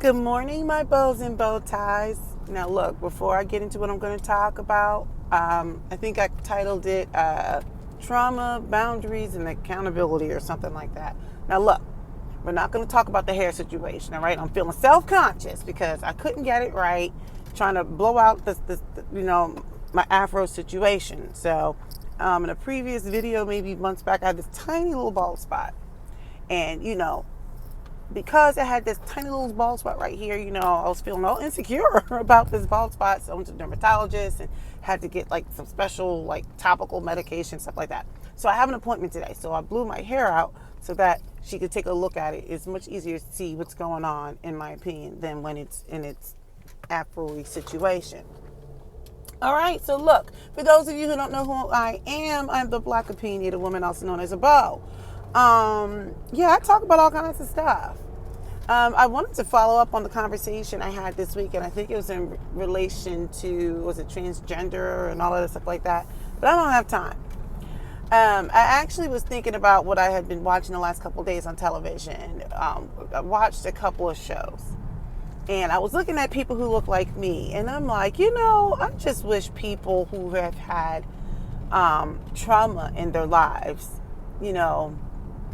Good morning, my bows and bow ties. Now, look, before I get into what I'm going to talk about, I think I titled it Trauma, Boundaries, and Accountability or something like that. Now, look, we're not going to talk about the hair situation, all right? I'm feeling self-conscious because I couldn't get it right, trying to blow out my afro situation. So, in a previous video, maybe months back, I had this tiny little bald spot. And, because I had this tiny little bald spot right here, I was feeling all insecure about this bald spot. So I went to the dermatologist and had to get some special topical medication, stuff like that. So I have an appointment today. So I blew my hair out so that she could take a look at it. It's much easier to see what's going on, in my opinion, than when it's in its afro-y situation. All right, so look, for those of you who don't know who I am, I'm the Black Opinionated woman, also known as a Bo. I talk about all kinds of stuff. I wanted to follow up on the conversation I had this week, and I think it was in relation to, was it transgender and all of that stuff like that? But I don't have time. I actually was thinking about what I had been watching the last couple of days on television. I watched a couple of shows, and I was looking at people who look like me, and I'm like, I just wish people who have had trauma in their lives,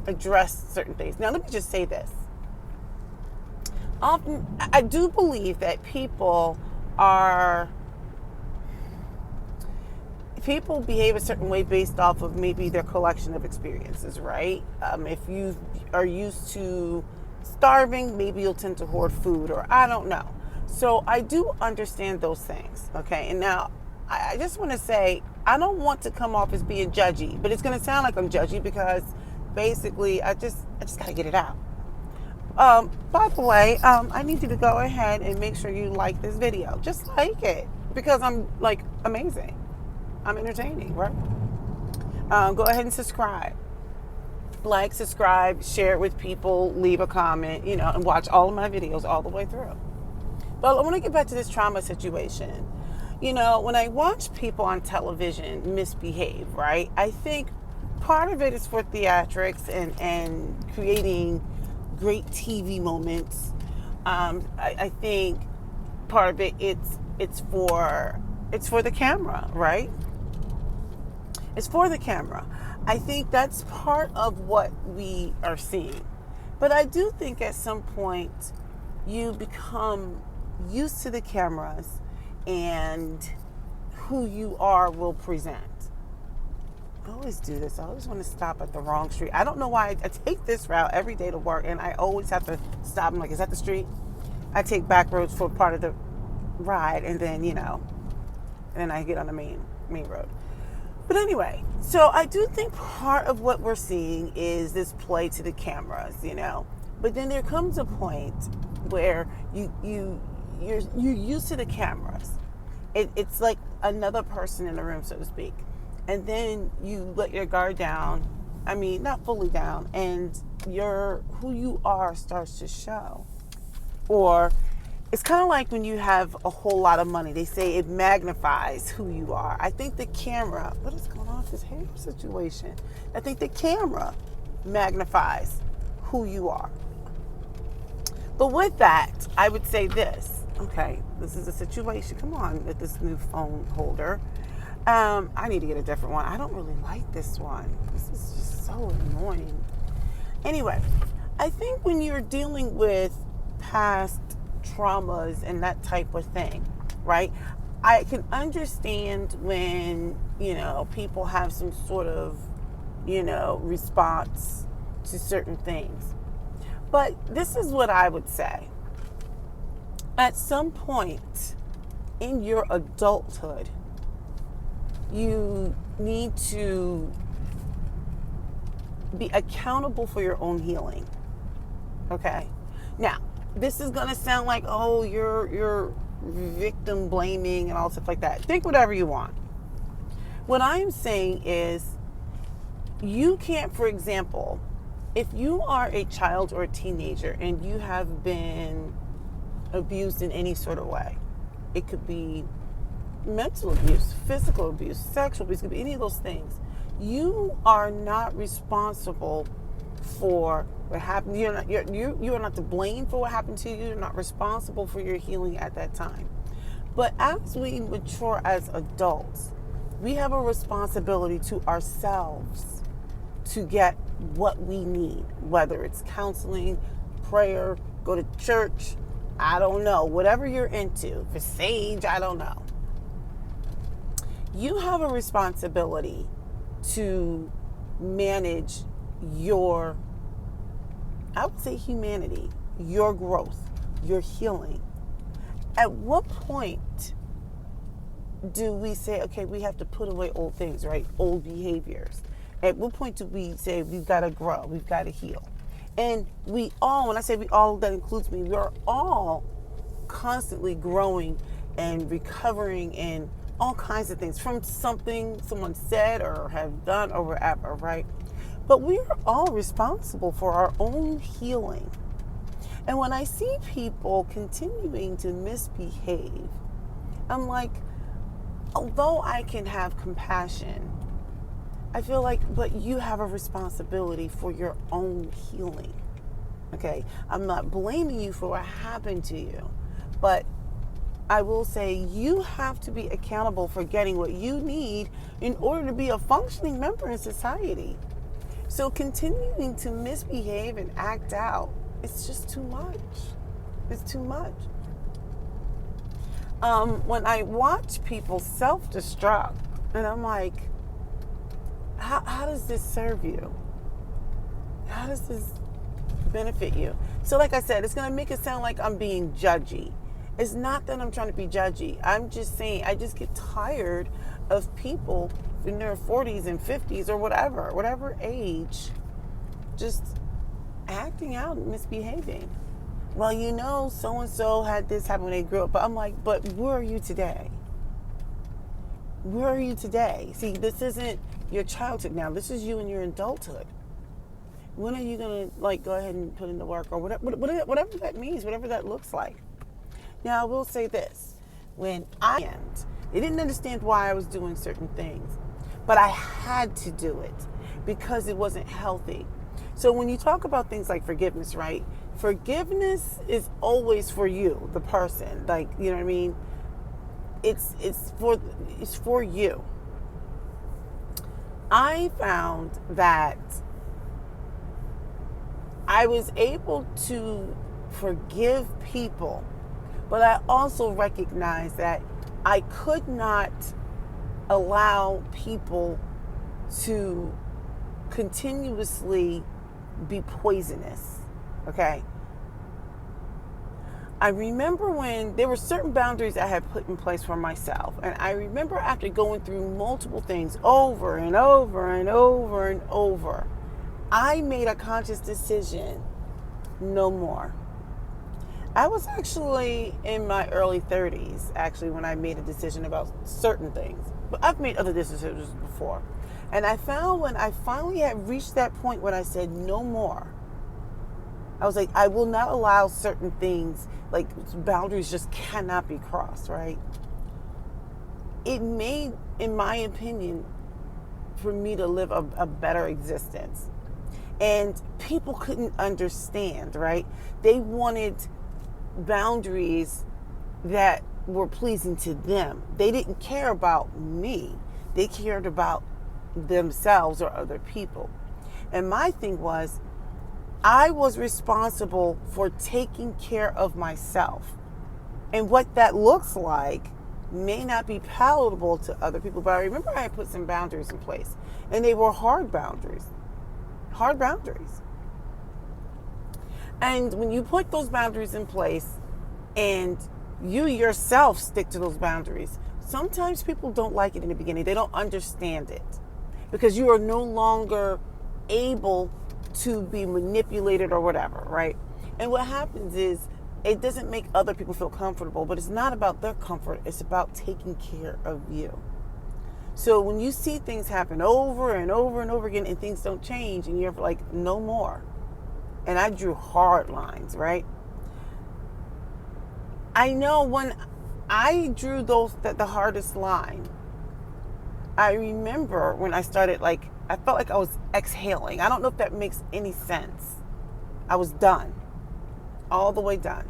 address certain things. Now, let me just say this. Often, I do believe that people behave a certain way based off of maybe their collection of experiences, right? If you are used to starving, maybe you'll tend to hoard food, or I don't know. So I do understand those things, okay? And now, I just want to say, I don't want to come off as being judgy, but it's going to sound like I'm judgy because basically I just got to get it out. By the way, I need you to go ahead and make sure you like this video. Just like it, because I'm amazing. I'm entertaining, right? Go ahead and subscribe. Like, subscribe, share it with people, leave a comment, and watch all of my videos all the way through. But I want to get back to this trauma situation. When I watch people on television misbehave, right, I think part of it is for theatrics and creating great TV moments. I think part of it it's for the camera, right? It's for the camera. I think that's part of what we are seeing. But I do think at some point you become used to the cameras and who you are will present. I always do this. I always want to stop at the wrong street. I don't know why. I take this route every day to work, and I always have to stop. I'm like, is that the street? I take back roads for part of the ride, and then, and I get on the main road. But anyway, so I do think part of what we're seeing is this play to the cameras, But then there comes a point where you're used to the cameras. It's like another person in the room, so to speak. And then you let your guard down. I mean, not fully down. And who you are starts to show. Or it's kind of like when you have a whole lot of money. They say it magnifies who you are. I think the camera, what is going on with this hair situation? I think the camera magnifies who you are. But with that, I would say this. Okay, this is a situation. Come on with this new phone holder. I need to get a different one. I don't really like this one. This is just so annoying. Anyway, I think when you're dealing with past traumas and that type of thing, right? I can understand when, people have some sort of, response to certain things. But this is what I would say. At some point in your adulthood, you need to be accountable for your own healing. Okay? Now, this is going to sound like, oh, you're victim blaming and all stuff like that. Think whatever you want. What I'm saying is you can't, for example, if you are a child or a teenager and you have been abused in any sort of way, it could be mental abuse, physical abuse, sexual abuse, it could be any of those things. You are not responsible for What happened, you are not to blame for what happened to you. You're not responsible for your healing at that time. But as we mature as adults, we have a responsibility to ourselves to get what we need, whether it's counseling, prayer, go to church, I don't know, whatever you're into. If it's sage, I don't know. You have a responsibility to manage your, I would say, humanity, your growth, your healing. At what point do we say, okay, we have to put away old things, right? Old behaviors. At what point do we say we've got to grow, we've got to heal? And we all, when I say we all, that includes me, we're all constantly growing and recovering in all kinds of things from something someone said or have done or whatever, right? But we are all responsible for our own healing. And when I see people continuing to misbehave, I'm like, although I can have compassion, I feel like, but you have a responsibility for your own healing. Okay? I'm not blaming you for what happened to you, but I will say you have to be accountable for getting what you need in order to be a functioning member in society. So continuing to misbehave and act out, it's just too much. It's too much. When I watch people self-destruct, and I'm like, how does this serve you? How does this benefit you? So like I said, it's going to make it sound like I'm being judgy. It's not that I'm trying to be judgy. I'm just saying I just get tired of people in their 40s and 50s or whatever age, just acting out and misbehaving. Well, so-and-so had this happen when they grew up. But I'm like, but where are you today? Where are you today? See, this isn't your childhood now. This is you in your adulthood. When are you going to go ahead and put in the work or whatever that means, whatever that looks like? Now, I will say this. They didn't understand why I was doing certain things, but I had to do it because it wasn't healthy. So when you talk about things like forgiveness, right? Forgiveness is always for you, the person. You know what I mean? It's for you. I found that I was able to forgive people, but I also recognized that I could not allow people to continuously be poisonous, okay? I remember when there were certain boundaries I had put in place for myself, and I remember after going through multiple things over and over and over and over, I made a conscious decision, no more. I was actually in my early 30s, when I made a decision about certain things. But I've made other decisions before. And I found when I finally had reached that point when I said no more, I was like, I will not allow certain things, boundaries just cannot be crossed, right? It made, in my opinion, for me to live a better existence. And people couldn't understand, right? They wanted boundaries that were pleasing to them. They didn't care about me. They cared about themselves or other people. And my thing was, I was responsible for taking care of myself. And what that looks like may not be palatable to other people. But I remember I had put some boundaries in place. And they were hard boundaries. Hard boundaries. And when you put those boundaries in place and you yourself stick to those boundaries, sometimes people don't like it in the beginning. They don't understand it because you are no longer able to be manipulated or whatever, right? And what happens is it doesn't make other people feel comfortable, but it's not about their comfort. It's about taking care of you. So when you see things happen over and over and over again and things don't change and you're like, no more. And I drew hard lines, right? I know when I drew the hardest line, I remember when I started, I felt like I was exhaling. I don't know if that makes any sense. I was done, all the way done.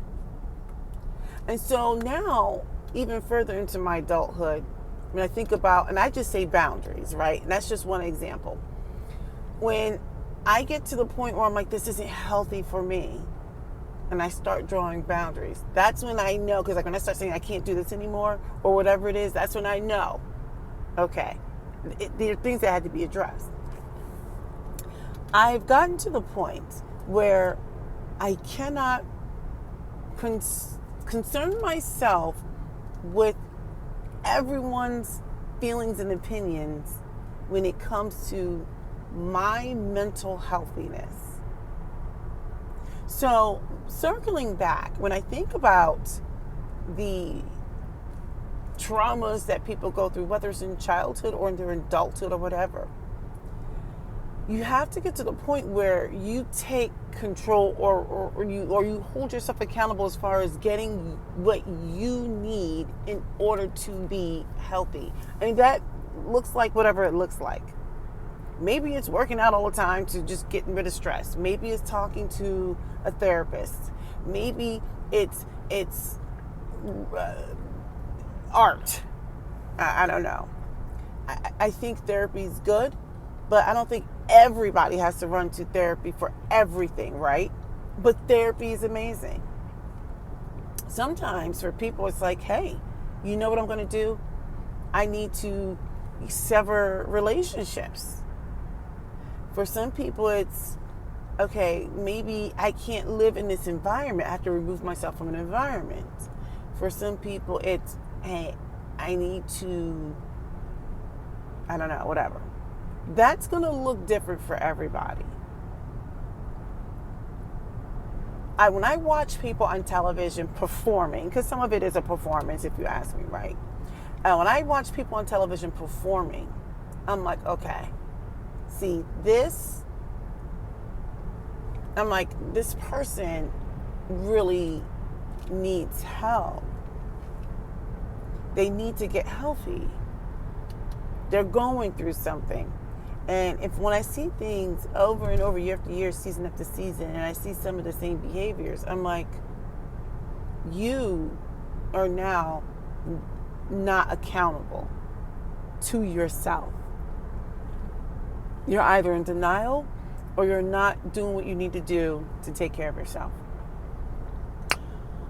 And so now, even further into my adulthood, when I think about, and I just say boundaries, right? And that's just one example. When I get to the point where I'm like, this isn't healthy for me, and I start drawing boundaries, that's when I know, because like when I start saying I can't do this anymore, or whatever it is, that's when I know, okay, there are things that had to be addressed. I've gotten to the point where I cannot concern myself with everyone's feelings and opinions when it comes to my mental healthiness. So, circling back, when I think about the traumas that people go through, whether it's in childhood or in their adulthood or whatever, you have to get to the point where you take control or you hold yourself accountable as far as getting what you need in order to be healthy. I mean, that looks like whatever it looks like. Maybe it's working out all the time to just getting rid of stress. Maybe it's talking to a therapist. Maybe it's art. I don't know. I think therapy is good, but I don't think everybody has to run to therapy for everything, right? But therapy is amazing. Sometimes for people, it's like, hey, you know what I'm going to do? I need to sever relationships. For some people, it's, okay, maybe I can't live in this environment. I have to remove myself from an environment. For some people, it's, hey, I need to, I don't know, whatever. That's going to look different for everybody. When I watch people on television performing, because some of it is a performance, if you ask me, right? When I watch people on television performing, I'm like, okay, see, this person really needs help. They need to get healthy. They're going through something. And when I see things over and over, year after year, season after season, and I see some of the same behaviors, I'm like, you are now not accountable to yourself. You're either in denial or you're not doing what you need to do to take care of yourself.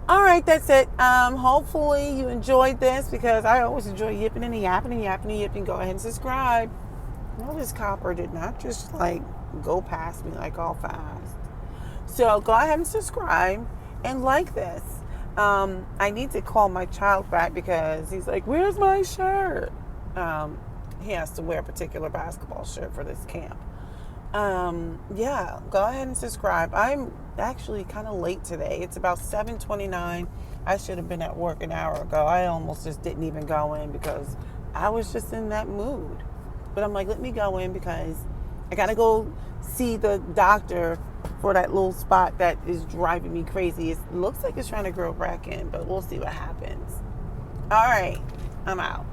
All right, that's it. Hopefully you enjoyed this, because I always enjoy yipping and yapping. Go ahead and subscribe. No, this copper did not just like go past me like all fast. So go ahead and subscribe and like this. I need to call my child back because he's like, where's my shirt? He has to wear a particular basketball shirt for this camp. Yeah, go ahead and subscribe. I'm actually kind of late today. It's about 7:29. I should have been at work an hour ago. I almost just didn't even go in because I was just in that mood. But I'm like, let me go in because I got to go see the doctor for that little spot that is driving me crazy. It looks like it's trying to grow back in, but we'll see what happens. All right, I'm out.